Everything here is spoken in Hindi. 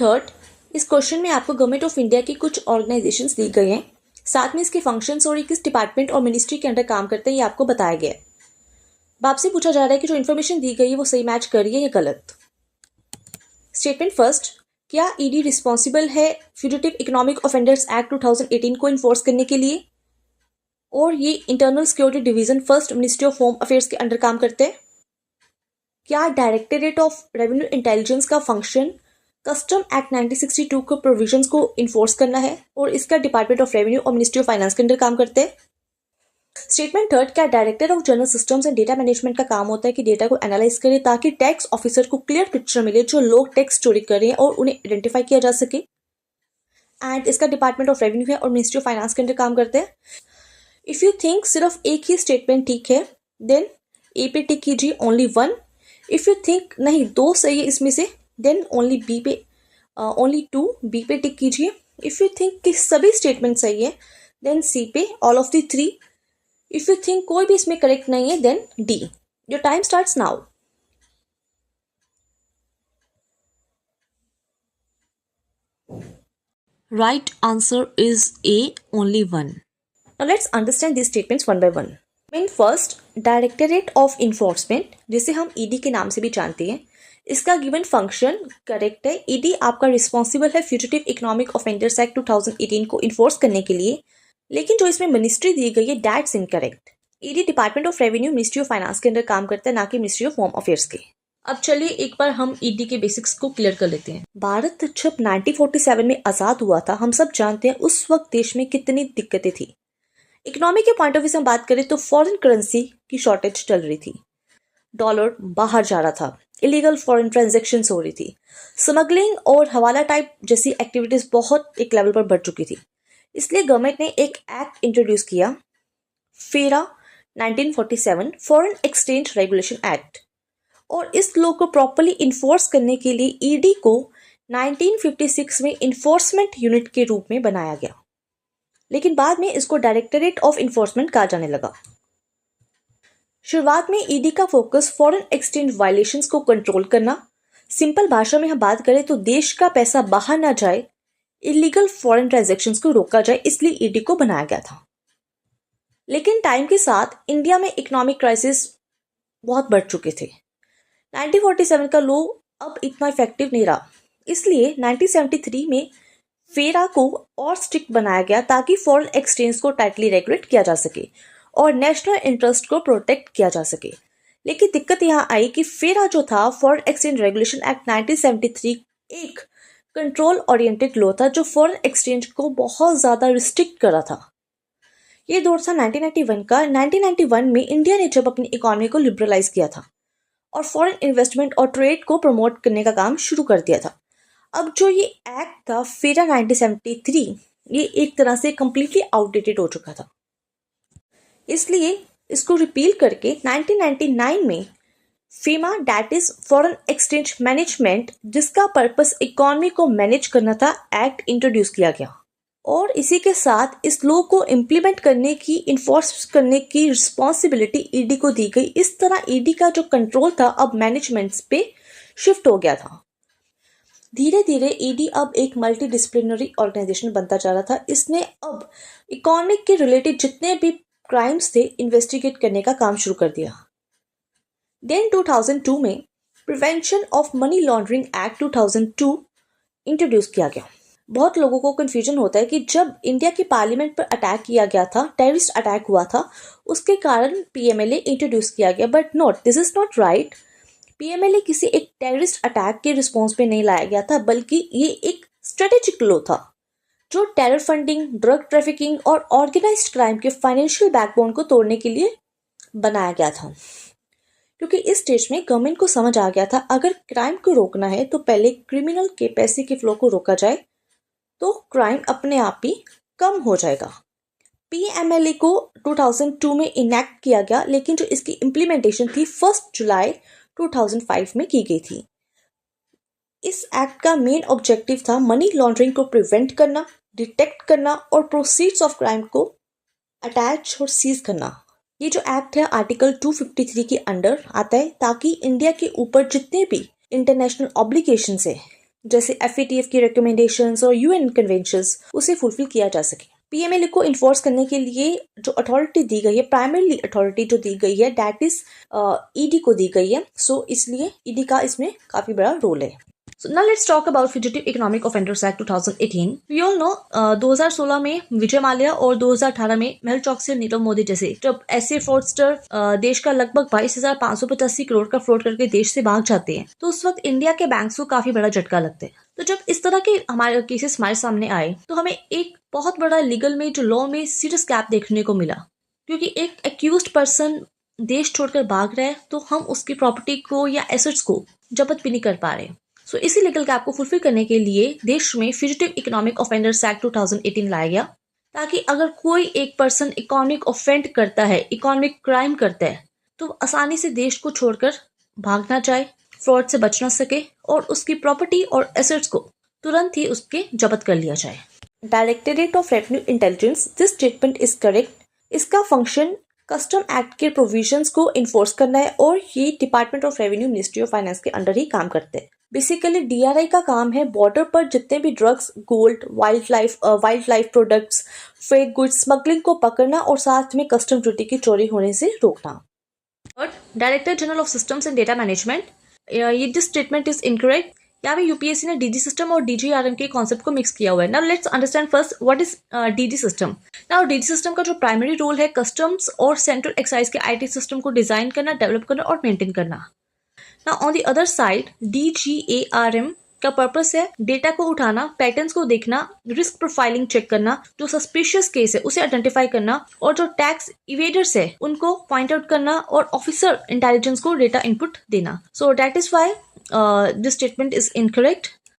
थर्ड, इस क्वेश्चन में आपको गवर्नमेंट ऑफ इंडिया की कुछ ऑर्गेनाइजेशंस दी गई हैं, साथ में इसके फंक्शंस और ये किस डिपार्टमेंट और मिनिस्ट्री के अंडर काम करते हैं ये आपको बताया गया है। अब आपसे पूछा जा रहा है कि जो इन्फॉर्मेशन दी गई है वो सही मैच कर रही है या गलत। स्टेटमेंट फर्स्ट, क्या ईडी रिस्पॉन्सिबल है फ्यूजिटिव इकोनॉमिक ऑफेंडर्स एक्ट 2018 को इन्फोर्स करने के लिए, और ये internal security division first ministry of home affairs के अंडर काम करते हैं। क्या डायरेक्टरेट ऑफ रेवेन्यू इंटेलिजेंस का फंक्शन कस्टम एक्ट 1962 के प्रोविजंस को इन्फोर्स करना है और इसका डिपार्टमेंट ऑफ रेवेन्यू और मिनिस्ट्री ऑफ फाइनेंस के अंडर काम करते हैं। स्टेटमेंट थर्ड, क्या director of general systems and data management का काम होता है कि डेटा को एनालाइज करे ताकि टैक्स ऑफिसर को क्लियर पिक्चर मिले जो लोग टैक्स चोरी कर रहे हैं और उन्हें आइडेंटिफाई किया जा सके। एंड इसका डिपार्टमेंट ऑफ रेवेन्यू है और मिनिस्ट्री ऑफ फाइनेंस के अंडर काम करते हैं। इफ यू थिंक सिर्फ एक ही स्टेटमेंट ठीक है देन ए पे टिक कीजिए, only one. If you think नहीं दो सही है इसमें से देन ओनली टू, बी पे टिक कीजिए। इफ यू थिंक कि सभी स्टेटमेंट सही है देन सी पे all of the three. If you think कोई भी इसमें करेक्ट नहीं है then D. Your time starts now. Right answer is A, only one. Now let's understand these statements one by one. Main first, directorate of enforcement जिसे हम ईडी के नाम से भी जानते हैं, इसका गिवन फंक्शन करेक्ट है। ईडी आपका रिस्पॉन्सिबल है फ्यूजिटिव इकोनॉमिक ऑफेंडर्स एक्ट 2018 को इन्फोर्स करने के लिए, लेकिन जो इसमें मिनिस्ट्री दी गई है that's incorrect. ED department of revenue ministry of finance के अंदर काम करता है, ना कि मिनिस्ट्री ऑफ होम अफेयर्स के। अब चलिए एक बार हम ईडी के बेसिक्स को क्लियर कर लेते हैं। भारत जब 1947 में आजाद हुआ था, हम सब जानते हैं उस वक्त देश में कितनी दिक्कतें थी। इकोनॉमी के पॉइंट ऑफ व्यू से हम बात करें तो फॉरेन करेंसी की शॉर्टेज चल रही थी, डॉलर बाहर जा रहा था, इलीगल फॉरेन ट्रांजैक्शन हो रही थी, स्मगलिंग और हवाला टाइप जैसी एक्टिविटीज बहुत एक लेवल पर बढ़ चुकी थी। इसलिए गवर्नमेंट ने एक एक्ट इंट्रोड्यूस किया, फेरा 1947 फॉरेन एक्सचेंज रेगुलेशन एक्ट, और इस लॉ को प्रॉपर्ली इन्फोर्स करने के लिए ईडी को 1956 में इन्फोर्समेंट यूनिट के रूप में बनाया गया, लेकिन बाद में इसको डायरेक्टरेट ऑफ इन्फोर्समेंट कहा जाने लगा। शुरुआत में ईडी का फोकस फॉरेन एक्सचेंज वायलेशंस को कंट्रोल करना, सिंपल भाषा में हम बात करें तो देश का पैसा बाहर ना जाए, इलीगल फॉरेन ट्रांजैक्शंस को रोका जाए, इसलिए ईडी को बनाया गया था। लेकिन टाइम के साथ इंडिया में इकोनॉमिक क्राइसिस बहुत बढ़ चुके थे। 1947 का लॉ अब इतना इफेक्टिव नहीं रहा, इसलिए 1973 में फेरा को और स्ट्रिक्ट बनाया गया ताकि फॉरेन एक्सचेंज को टाइटली रेगुलेट किया जा सके और नेशनल इंटरेस्ट को प्रोटेक्ट किया जा सके। लेकिन दिक्कत यहाँ आई कि फेरा जो था, फॉरेन एक्सचेंज रेगुलेशन एक्ट 1973, एक कंट्रोल ओरिएंटेड लॉ था जो फॉरेन एक्सचेंज को बहुत ज़्यादा रिस्ट्रिक्ट कर रहा था। ये दौर था 1991 का। 1991 में इंडिया ने जब अपनी इकोनॉमी को लिबरलाइज किया था और फॉरेन इन्वेस्टमेंट और ट्रेड को प्रमोट करने का काम शुरू कर दिया था। अब जो ये एक्ट था फेरा 1973, ये एक तरह से कम्प्लीटली आउटडेटेड हो चुका था, इसलिए इसको रिपील करके 1999 में FEMA, that is foreign exchange management, जिसका पर्पस इकोनॉमी को मैनेज करना था, एक्ट इंट्रोड्यूस किया गया। और इसी के साथ इस लॉ को इम्प्लीमेंट करने की, इन्फोर्स करने की रिस्पॉन्सिबिलिटी ईडी को दी गई। इस तरह ईडी का जो कंट्रोल था अब मैनेजमेंट्स पे शिफ्ट हो गया था। धीरे धीरे ईडी अब एक मल्टी डिसिप्लिनरी ऑर्गेनाइजेशन बनता जा रहा था। इसने अब इकोनॉमिक के रिलेटेड जितने भी क्राइम्स थे इन्वेस्टिगेट करने का काम शुरू कर दिया। देन 2002 में prevention of money laundering act 2002 introduce किया गया। बहुत लोगों को कन्फ्यूजन होता है कि जब इंडिया की पार्लियामेंट पर अटैक किया गया था, टेररिस्ट अटैक हुआ था, उसके कारण पीएमएलए इंट्रोड्यूस किया गया, but not, this is not right. PMLA किसी एक टेररिस्ट अटैक के रिस्पॉन्स पे नहीं लाया गया था, बल्कि ये एक स्ट्रेटेजिक लॉ था जो टेरर फंडिंग, ड्रग ट्रैफिकिंग और ऑर्गेनाइज्ड क्राइम के फाइनेंशियल बैकबोन को तोड़ने के लिए बनाया गया था। क्योंकि इस स्टेज में गवर्नमेंट को समझ आ गया था अगर क्राइम को रोकना है तो पहले क्रिमिनल के पैसे के फ्लो को रोका जाए तो क्राइम अपने आप ही कम हो जाएगा। पीएमएलए को 2002 में इनैक्ट किया गया, लेकिन जो इसकी इम्प्लीमेंटेशन थी 1 जुलाई 2005 में की गई थी। इस एक्ट का मेन ऑब्जेक्टिव था मनी लॉन्ड्रिंग को प्रिवेंट करना, डिटेक्ट करना और प्रोसीड्स ऑफ क्राइम को अटैच और सीज करना। ये जो एक्ट है आर्टिकल 253 के अंडर आता है ताकि इंडिया के ऊपर जितने भी इंटरनेशनल ऑब्लिगेशंस है जैसे FATF की रिकमेंडेशंस और UN कन्वेंशंस उसे फुलफिल किया जा सके। PMLA को इन्फोर्स करने के लिए जो अथॉरिटी दी गई है, प्राइमरली अथॉरिटी जो दी गई है, दैट इज ED को दी गई है। सो इसलिए ED का इसमें काफी बड़ा रोल है। So now let's talk about Fugitive Economic Offenders Act 2018. We all know 2016 में विजय माल्या और 2018 में मेहुल चोकसी और नीरव मोदी जैसे जब ऐसे फ्रॉडस्टर देश का लगभग 22,585 करोड़ का फ्रॉड करके देश से भाग जाते हैं, तो उस वक्त इंडिया के बैंक्स को काफी बड़ा झटका लगता है। तो जब इस तरह के हमारे केसेस हमारे सामने आए तो हमें एक बहुत बड़ा लीगल में जो लॉ में सीरियस गैप देखने को मिला, क्योंकि एक एक्यूज्ड पर्सन देश छोड़कर भाग रहा है तो हम उसकी प्रॉपर्टी को या एसेट्स को जब्त भी नहीं कर पा रहे। सो इसी लीगल गैप को फुलफिल करने के लिए देश में फ्यूजिटिव इकोनॉमिक ऑफेंडर्स एक्ट 2018 लाया गया, ताकि अगर कोई एक पर्सन इकोनॉमिक ऑफेंड करता है, इकोनॉमिक क्राइम करता है, तो आसानी से देश को छोड़कर भाग ना जाए, फ्रॉड से बच ना सके और उसकी प्रॉपर्टी और एसेट्स को तुरंत ही उसके जब्त कर लिया जाए। Directorate of revenue intelligence, this statement is correct. इसका फंक्शन कस्टम एक्ट के प्रोविजंस को इन्फोर्स करना है और ये department of revenue, ministry of finance के अंडर ही काम करते हैं। बेसिकली DRI का काम है बॉर्डर पर जितने भी drugs, gold, wild life products, fake goods, smuggling को पकड़ना और साथ में कस्टम ड्यूटी की चोरी होने से रोकना। Third, director general of systems and data management, ये दिस स्टेटमेंट इज इनकरेक्ट। यहाँ पे UPSC ने DG सिस्टम और DGRM के कॉन्सेप्ट को मिक्स किया हुआ है। Now let's understand first what is DG system. Now DG system का जो प्राइमरी रोल है कस्टम्स और सेंट्रल एक्साइज के IT सिस्टम को डिजाइन करना, डेवलप करना और मेंटेन करना। Now on the other side, DGARM का पर्पस है डेटा को उठाना, पैटर्न्स को देखना, रिस्क प्रोफाइलिंग चेक करना, जो सस्पिशियस केस है उसे आइडेंटिफाई करना और जो टैक्स इवेडर्स है उनको पॉइंट आउट करना और ऑफिसर इंटेलिजेंस को डेटा इनपुट देना। So that is why this statement is incorrect.